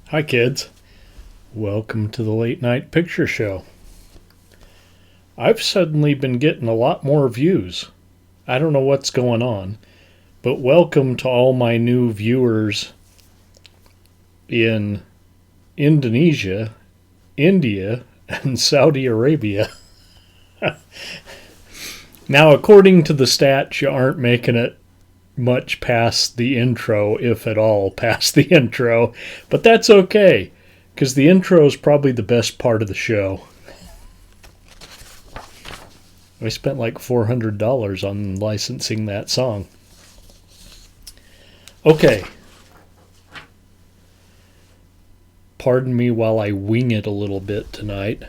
Hi, kids. Welcome to the Late Night Picture Show. I've suddenly been getting a lot more views. I don't know what's going on, but welcome to all my new viewers in Indonesia, India, and Saudi Arabia. Now, according to the stats, you aren't making it much past the intro, if at all past the intro, but that's okay, because the intro is probably the best part of the show. I spent like $400 on licensing that song. Okay. Pardon me while I wing it a little bit tonight.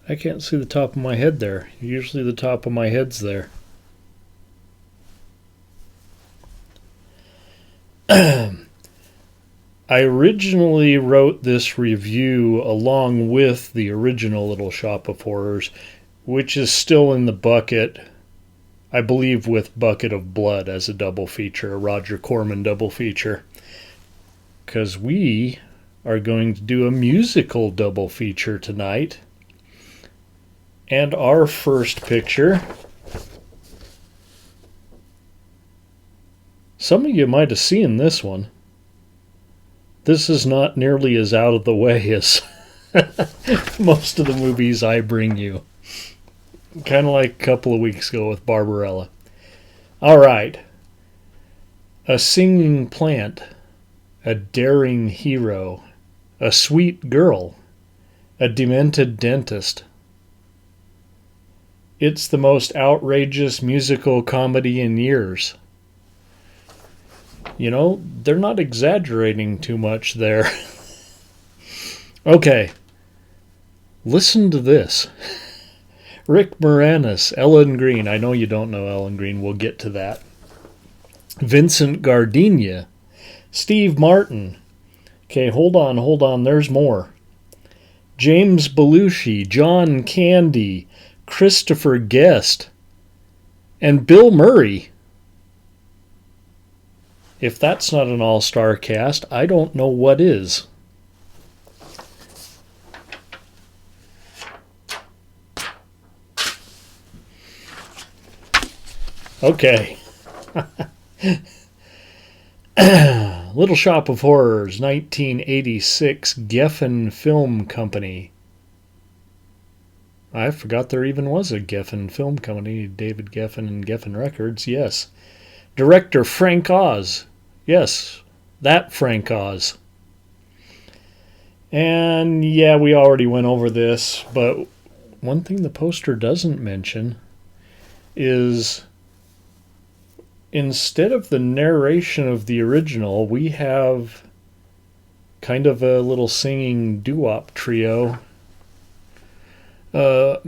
I can't see the top of my head there. Usually the top of my head's there. I originally wrote this review along with the original Little Shop of Horrors, which is still in the bucket, I believe, with Bucket of Blood as a double feature, a Roger Corman double feature. Because we are going to do a musical double feature tonight. And our first picture, some of you might have seen this one. This is not nearly as out of the way as most of the movies I bring you. Kind of like a couple of weeks ago with Barbarella. All right. A singing plant, a daring hero, a sweet girl, a demented dentist. It's the most outrageous musical comedy in years. You know, they're not exaggerating too much there. Okay. Listen to this. Rick Moranis, Ellen Greene. I know you don't know Ellen Greene. We'll get to that. Vincent Gardenia, Steve Martin. Okay, hold on. There's more. James Belushi, John Candy, Christopher Guest, and Bill Murray. If that's not an all-star cast, I don't know what is. Okay. Little Shop of Horrors, 1986, Geffen Film Company. I forgot there even was a Geffen Film Company. David Geffen and Geffen Records, yes. Director Frank Oz. Yes, that Frank Oz. And yeah, we already went over this, but one thing the poster doesn't mention is instead of the narration of the original, we have kind of a little singing doo-wop trio. A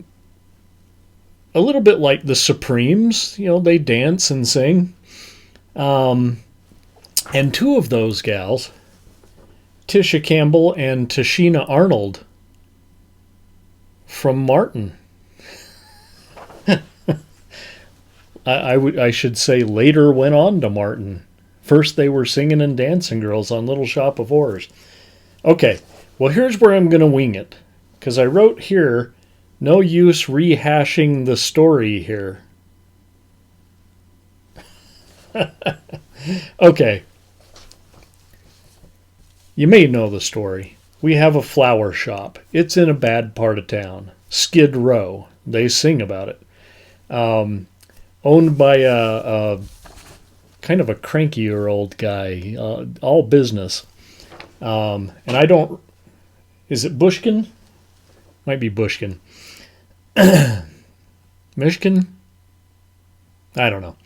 little bit like the Supremes, you know, they dance and sing. And two of those gals, Tisha Campbell and Tashina Arnold from Martin. I should say later went on to Martin. First they were singing and dancing girls on Little Shop of Horrors. Okay, well here's where I'm going to wing it. Because I wrote here, no use rehashing the story here. Okay. You may know the story. We have a flower shop. It's in a bad part of town. Skid Row. They sing about it. Owned by a kind of a crankier old guy. All business. And I don't... Is it Bushkin? Might be Bushkin. Mishkin? I don't know.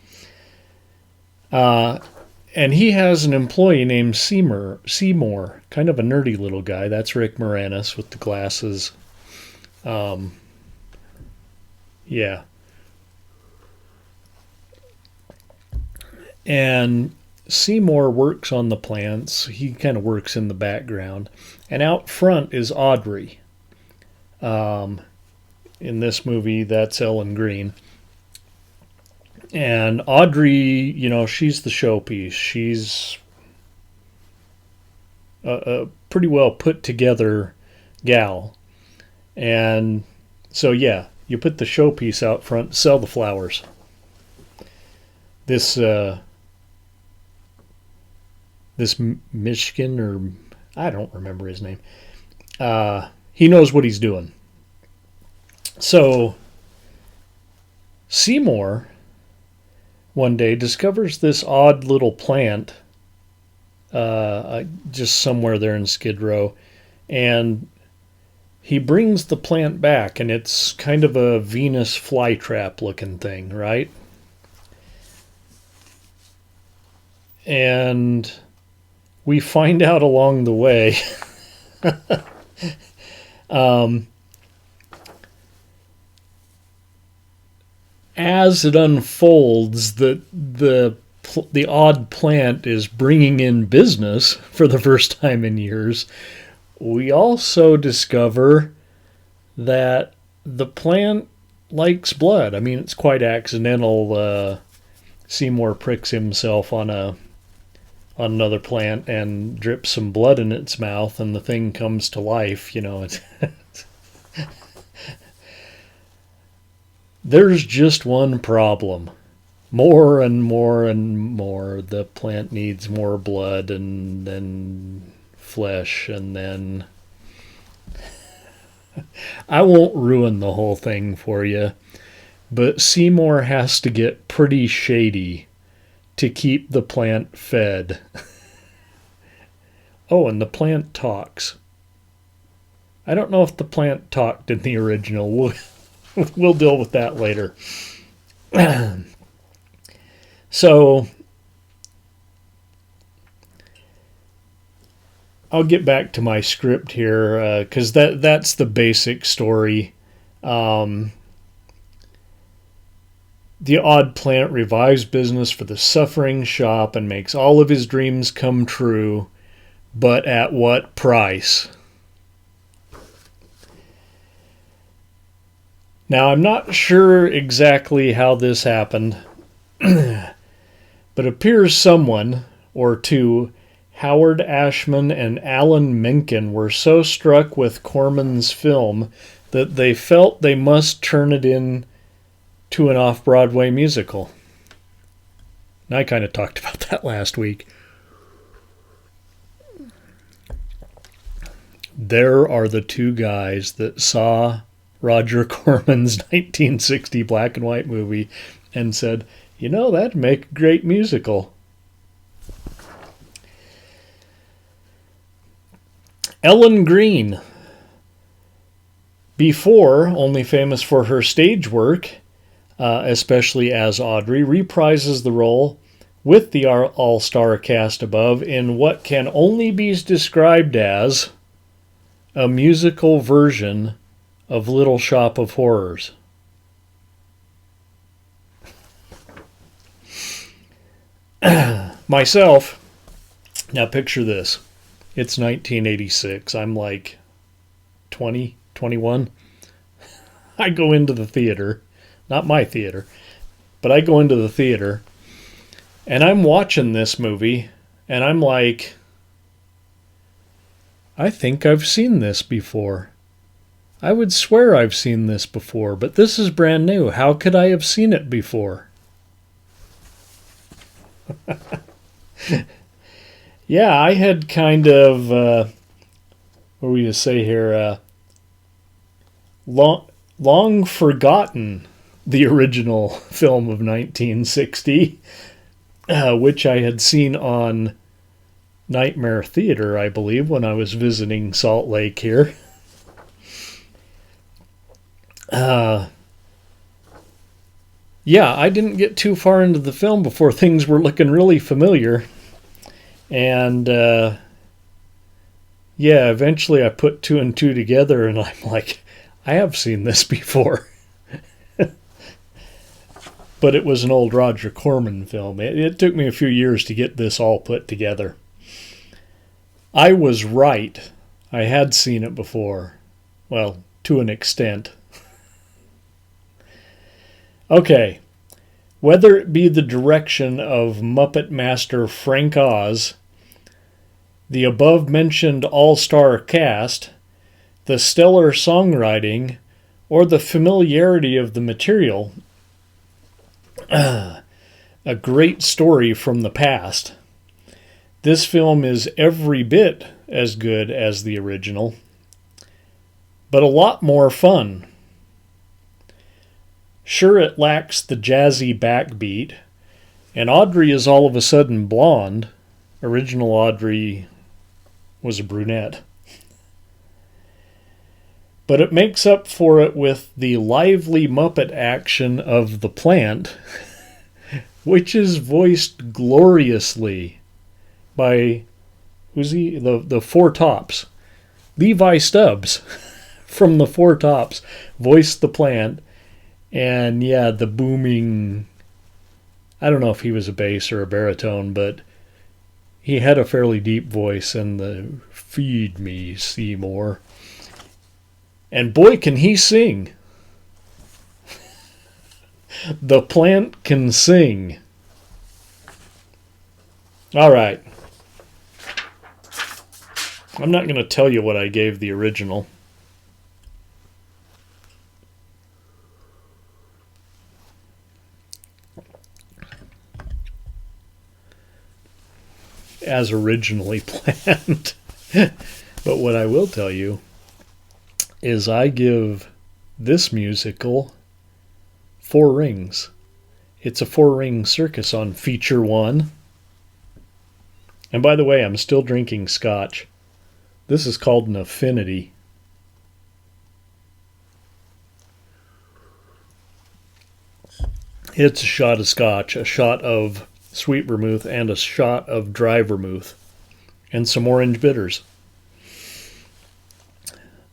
And he has an employee named Seymour, kind of a nerdy little guy. That's Rick Moranis with the glasses. Yeah. And Seymour works on the plants. He kind of works in the background. And out front is Audrey. In this movie, that's Ellen Greene. And Audrey, you know, she's the showpiece. She's a pretty well put together gal. And so, yeah, you put the showpiece out front, sell the flowers. This Michigan, or I don't remember his name. He knows what he's doing. So Seymour one day discovers this odd little plant just somewhere there in Skid Row, and he brings the plant back, and it's kind of a Venus flytrap looking thing, right? And we find out along the way as it unfolds that the odd plant is bringing in business for the first time in years. We also discover that the plant likes blood. I mean, it's quite accidental. Seymour pricks himself on another plant and drips some blood in its mouth, and the thing comes to life. There's just one problem. More and more and more, the plant needs more blood, and then flesh, and then I won't ruin the whole thing for you, but Seymour has to get pretty shady to keep the plant fed. Oh, and the plant talks. I don't know if the plant talked in the original. We'll deal with that later. So I'll get back to my script here because that's the basic story. The odd plant revives business for the suffering shop and makes all of his dreams come true, but at what price? Now, I'm not sure exactly how this happened, but appears someone or two, Howard Ashman and Alan Menken, were so struck with Corman's film that they felt they must turn it in to an off-Broadway musical. And I kind of talked about that last week. There are the two guys that saw Roger Corman's 1960 black and white movie and said, that'd make a great musical. Ellen Greene, before only famous for her stage work, especially as Audrey, reprises the role with the all-star cast above in what can only be described as a musical version of Little Shop of Horrors. Myself, now picture this. It's 1986. I'm like 20, 21. I go into the theater, not my theater, but I go into the theater, and I'm watching this movie, and I'm like, I think I've seen this before. I would swear I've seen this before, but this is brand new. How could I have seen it before? Yeah, I had kind of, what would you say here, long forgotten the original film of 1960, which I had seen on Nightmare Theater, I believe, when I was visiting Salt Lake here. Yeah, I didn't get too far into the film before things were looking really familiar. And, eventually I put two and two together, and I'm like, I have seen this before. But it was an old Roger Corman film. It took me a few years to get this all put together. I was right. I had seen it before. Well, to an extent. Okay, whether it be the direction of Muppet Master Frank Oz, the above-mentioned all-star cast, the stellar songwriting, or the familiarity of the material, a great story from the past. This film is every bit as good as the original, but a lot more fun. Sure, it lacks the jazzy backbeat, and Audrey is all of a sudden blonde. Original Audrey was a brunette. But it makes up for it with the lively Muppet action of the plant, which is voiced gloriously by, who's he? The Four Tops. Levi Stubbs from the Four Tops voiced the plant. And yeah, the booming, I don't know if he was a bass or a baritone, but he had a fairly deep voice, and the "Feed me, Seymour." And boy, can he sing. The plant can sing. All right. I'm not going to tell you what I gave the original. As originally planned. But what I will tell you is I give this musical 4 rings. It's a 4-ring circus on feature 1. And by the way, I'm still drinking scotch. This is called an Affinity. It's a shot of scotch, a shot of sweet vermouth, and a shot of dry vermouth, and some orange bitters.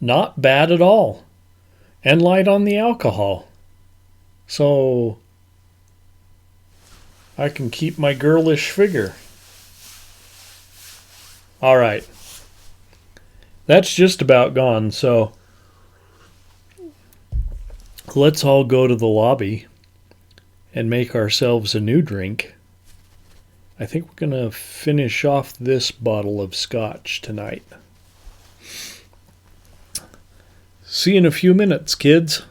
Not bad at all, and light on the alcohol. So I can keep my girlish figure. All right. That's just about gone, so let's all go to the lobby and make ourselves a new drink. I think we're going to finish off this bottle of scotch tonight. See you in a few minutes, kids.